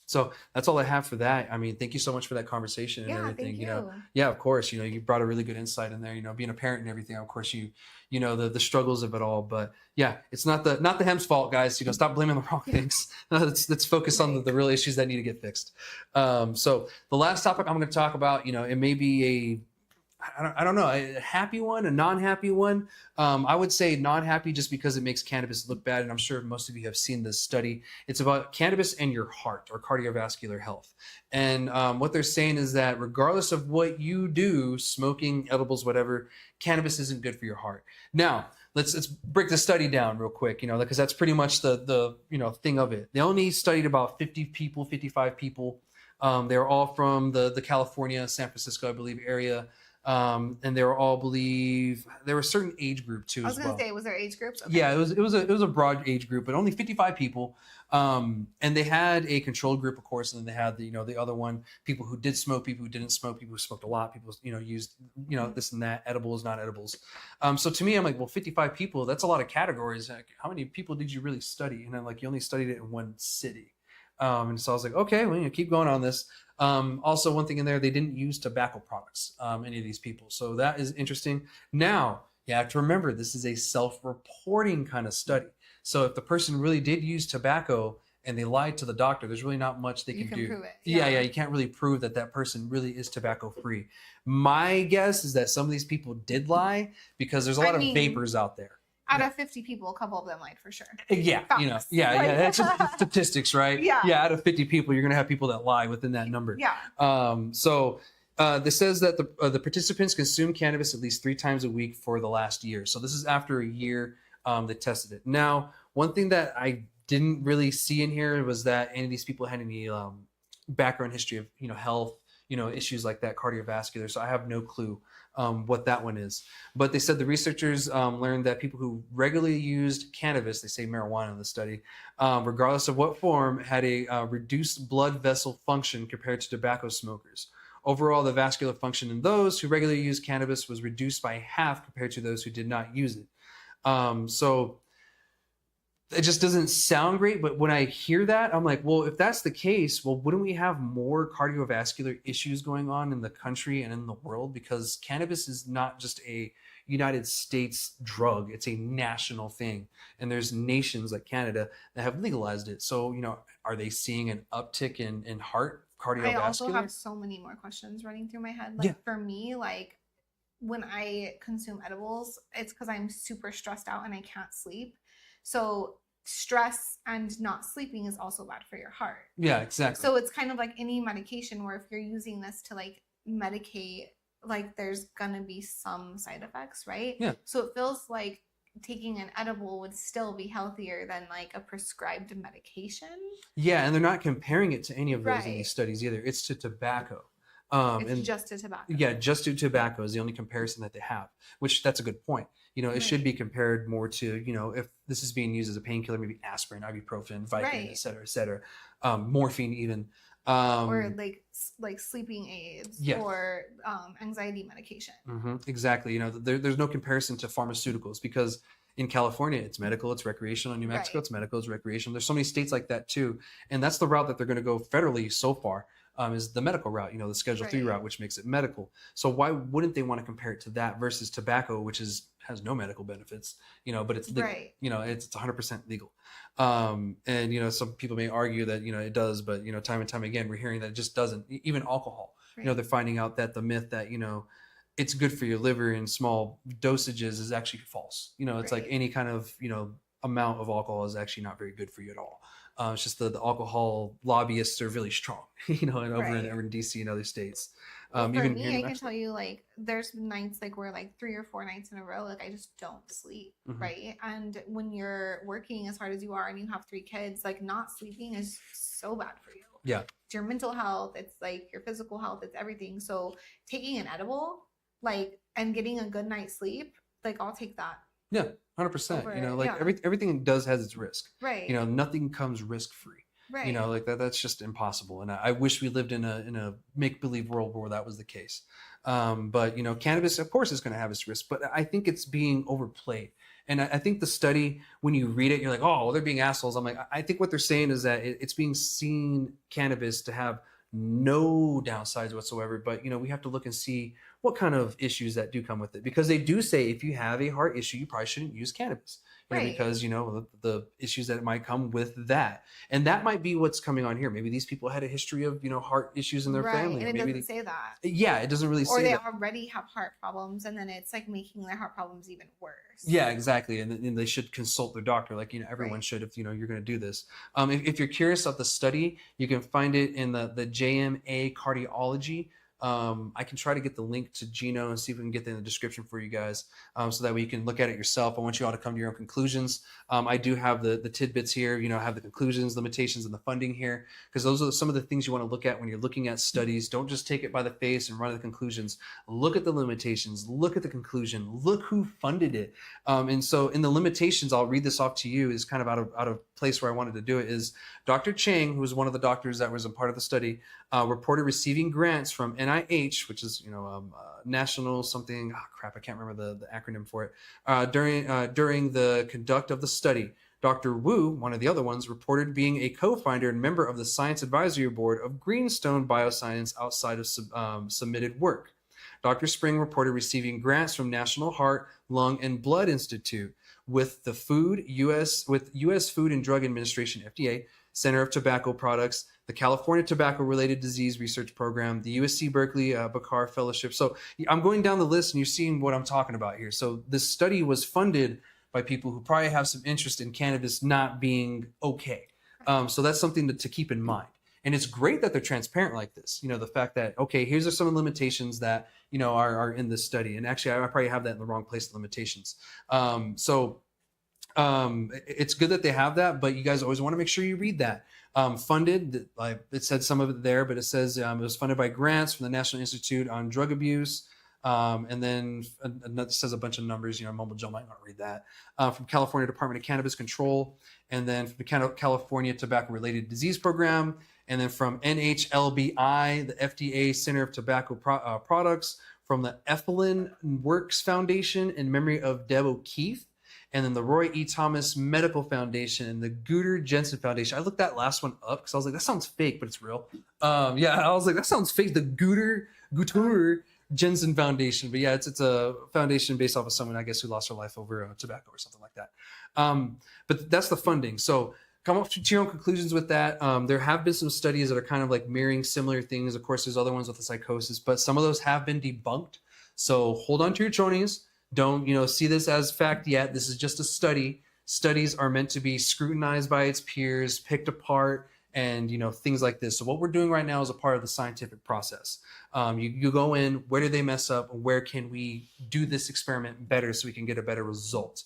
So that's all I have for that. I mean, thank you so much for that conversation and everything. Thank you. You know, yeah, of course. You know, you brought a really good insight in there. You know, being a parent and everything. Of course, you know the struggles of it all. But yeah, it's not the hemp's fault, guys. You know, stop blaming the wrong things. Let's focus on the real issues that need to get fixed. So the last topic I'm going to talk about, you know, it may be I don't know, a happy one, a non-happy one. I would say non-happy just because it makes cannabis look bad. And I'm sure most of you have seen this study. It's about cannabis and your heart or cardiovascular health. And what they're saying is that regardless of what you do, smoking, edibles, whatever, cannabis isn't good for your heart. Now, let's break the study down real quick, because that's pretty much the thing of it. They only studied about 50 people, 55 people. They were all from the California, San Francisco, I believe, area. And they were all believe there was a certain age group too. I was as gonna well. say, was there age groups? Okay. Yeah, it was a broad age group, but only 55 people. And they had a control group, of course, and then they had the other one, people who did smoke, people who didn't smoke, people who smoked a lot, people used this and that, edibles, not edibles. So to me, I'm like, well, 55 people, that's a lot of categories. Like, how many people did you really study? And I'm like, you only studied it in one city. And so I was like, okay, well, keep going on this. Also, one thing in there, they didn't use tobacco products, any of these people. So that is interesting. Now, you have to remember, this is a self-reporting kind of study. So if the person really did use tobacco and they lied to the doctor, there's really not much they can do. Prove it. Yeah, you can't really prove that person really is tobacco-free. My guess is that some of these people did lie because there's a lot of vapors out there. Out of 50 people, a couple of them lied for sure. Yeah, Facts. That's just statistics, right? Yeah. Out of 50 people, you're going to have people that lie within that number. Yeah. This says that the participants consume cannabis at least 3 times a week for the last year. So this is after a year they tested it. Now, one thing that I didn't really see in here was that any of these people had any background history of health, issues like that, cardiovascular. So I have no clue what that one is. But they said the researchers learned that people who regularly used cannabis, they say marijuana in the study, regardless of what form, had a reduced blood vessel function compared to tobacco smokers. Overall, the vascular function in those who regularly used cannabis was reduced by half compared to those who did not use it. So it just doesn't sound great, but when I hear that, I'm like, well, if that's the case, well, wouldn't we have more cardiovascular issues going on in the country and in the world? Because cannabis is not just a United States drug, it's a national thing. And there's nations like Canada that have legalized it. So, are they seeing an uptick in heart cardiovascular? I also have so many more questions running through my head. For me, when I consume edibles, it's because I'm super stressed out and I can't sleep. So stress and not sleeping is also bad for your heart. Yeah, exactly. So it's kind of like any medication where if you're using this to medicate, there's gonna be some side effects, right? Yeah. So it feels like taking an edible would still be healthier than a prescribed medication. Yeah, and they're not comparing it to any of those in these studies either. It's to tobacco. It's just to tobacco. Yeah, just to tobacco is the only comparison that they have, which that's a good point. It should be compared more to, if this is being used as a painkiller, maybe aspirin, ibuprofen, Vicodin, et cetera, morphine even. Or sleeping aids or anxiety medication. Exactly. There's no comparison to pharmaceuticals because in California, it's medical, it's recreational. In New Mexico, it's medical, it's recreational. There's so many states like that too. And that's the route that they're going to go federally so far. Is the medical route, the Schedule 3 route, which makes it medical. So why wouldn't they want to compare it to that versus tobacco, which has no medical benefits, but it's legal. It's 100% legal. And some people may argue that it does, but time and time again we're hearing that it just doesn't. Even alcohol, they're finding out that the myth that it's good for your liver in small dosages is actually false. It's like any kind of amount of alcohol is actually not very good for you at all. It's just the alcohol lobbyists are really strong, and over in DC and other states. For me, I can tell you, there's nights where 3 or 4 nights in a row, I just don't sleep, right? And when you're working as hard as you are and you have 3 kids, not sleeping is so bad for you. Yeah. It's your mental health. It's your physical health. It's everything. So taking an edible, and getting a good night's sleep, I'll take that. Yeah. 100%. Everything does has its risk. Right. Nothing comes risk free. Right. That's just impossible. And I wish we lived in a make-believe world where that was the case. But cannabis, of course, is going to have its risk, but I think it's being overplayed. And I think the study, when you read it, you're like, oh, well, they're being assholes. I'm like, I think what they're saying is that it's being seen cannabis to have no downsides whatsoever. But, we have to look and see what kind of issues that do come with it, because they do say if you have a heart issue, you probably shouldn't use cannabis. But because, you know, the issues that might come with that. And that might be what's coming on here. Maybe these people had a history of, you know, heart issues in their family. And it maybe doesn't say that. Yeah, it doesn't really say that. Or they already have heart problems, and then it's like making their heart problems even worse. Yeah, exactly. And they should consult their doctor, like, you know, everyone should, if, you know, you're going to do this. If you're curious of the study, you can find it in the JMA Cardiology. I can try to get the link to Gino and see if we can get that in the description for you guys, so that way you can look at it yourself. I want you all to come to your own conclusions. I do have the tidbits here, you know, I have the conclusions, limitations, and the funding here, because those are some of the things you want to look at when you're looking at studies. Don't just take it by the face and run to the conclusions. Look at the limitations, look at the conclusion, look who funded it. And so in the limitations, I'll read this off to you, is kind of out of place where I wanted to do it, is Dr. Chang, who was one of the doctors that was a part of the study, reported receiving grants from NIH, which is, you know, national something, I can't remember the acronym for it, during the conduct of the study. Dr. Wu, one of the other ones, reported being a co-founder and member of the Science Advisory Board of Greenstone Bioscience outside of submitted work. Dr. Spring reported receiving grants from National Heart, Lung, and Blood Institute, with the U.S. Food and Drug Administration, FDA, Center of Tobacco Products, the California Tobacco-Related Disease Research Program, the USC Berkeley Bakar Fellowship. So I'm going down the list and you're seeing what I'm talking about here. So this study was funded by people who probably have some interest in cannabis not being okay. So that's something to keep in mind. And it's great that they're transparent like this. You know, the fact that, okay, here's some of the limitations that, you know, are in this study. And actually, I probably have that in the wrong place, the limitations. It's good that they have that, but you guys always want to make sure you read that. Funded, like it said some of it there, but it says it was funded by grants from the National Institute on Drug Abuse. And then it says a bunch of numbers, you know, mumble jumble, I might not read that. From California Department of Cannabis Control, and then from the California Tobacco Related Disease Program, and then from NHLBI, the FDA Center of Tobacco Products, from the Ethelyn Works Foundation in memory of Deb O'Keefe, and then the Roy E. Thomas Medical Foundation and the Guter Jensen Foundation. I looked that last one up because I was like, that sounds fake, but it's real. Yeah, I was like, that sounds fake. The Guter Jensen Foundation. But yeah, it's a foundation based off of someone, I guess, who lost her life over tobacco or something like that. But that's the funding. So come up to your own conclusions with that. There have been some studies that are kind of like mirroring similar things. Of course, there's other ones with the psychosis, but some of those have been debunked. So hold on to your chonies. Don't, you know, see this as fact yet. This is just a study. Studies are meant to be scrutinized by its peers, picked apart, and, you know, things like this. So what we're doing right now is a part of the scientific process. You go in, where did they mess up? Where can we do this experiment better so we can get a better result?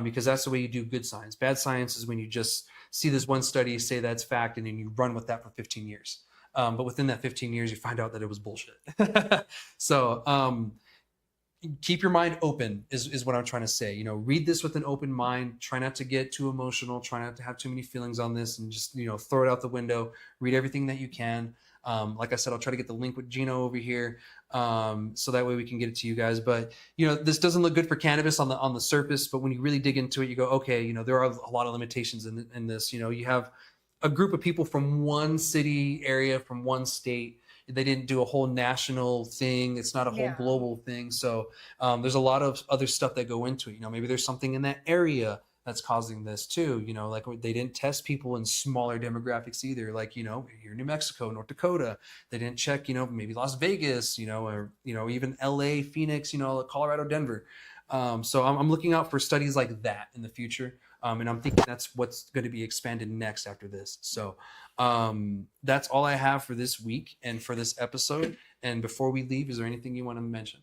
Because that's the way you do good science. Bad science is when you just see this one study, say that's fact, and then you run with that for 15 years. But within that 15 years, you find out that it was bullshit. So keep your mind open is what I'm trying to say. You know, read this with an open mind. Try not to get too emotional. Try not to have too many feelings on this, and just, you know, throw it out the window. Read everything that you can. Like I said, I'll try to get the link with Gino over here, so that way we can get it to you guys. But, you know, this doesn't look good for cannabis on the surface, but when you really dig into it, you go, okay, you know, there are a lot of limitations in this. You know, you have a group of people from one city area, from one state. They didn't do a whole national thing. It's not a whole global thing. So there's a lot of other stuff that go into it. You know, maybe there's something in that area that's causing this too. You know, like they didn't test people in smaller demographics either. Like, you know, here in New Mexico, North Dakota, they didn't check, you know, maybe Las Vegas, you know, or, you know, even LA, Phoenix, you know, Colorado, Denver. So I'm looking out for studies like that in the future. And I'm thinking that's what's going to be expanded next after this. So that's all I have for this week and for this episode. And before we leave, is there anything you want to mention?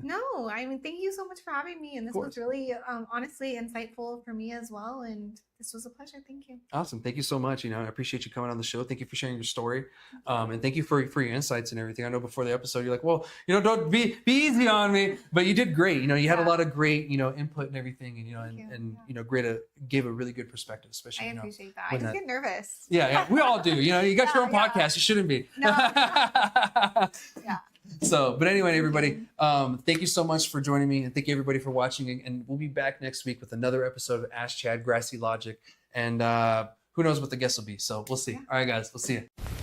No, I mean, thank you so much for having me. And this was really, honestly, insightful for me as well. And this was a pleasure. Thank you. Awesome. Thank you so much. You know, I appreciate you coming on the show. Thank you for sharing your story. And thank you for your insights and everything. I know before the episode, you're like, well, you know, don't be easy on me, but you did great. You know, you had a lot of great, you know, input and everything, and, you know, and you know, gave a really good perspective, especially, I you know, appreciate that. I just get nervous. Yeah. We all do. You know, you got your own podcast. You shouldn't be. No. Yeah. So, but anyway, everybody, thank you so much for joining me, and thank you everybody for watching. And we'll be back next week with another episode of Ask Chad, Grassy Logic, and who knows what the guest will be. So we'll see. All right, guys, we'll see you.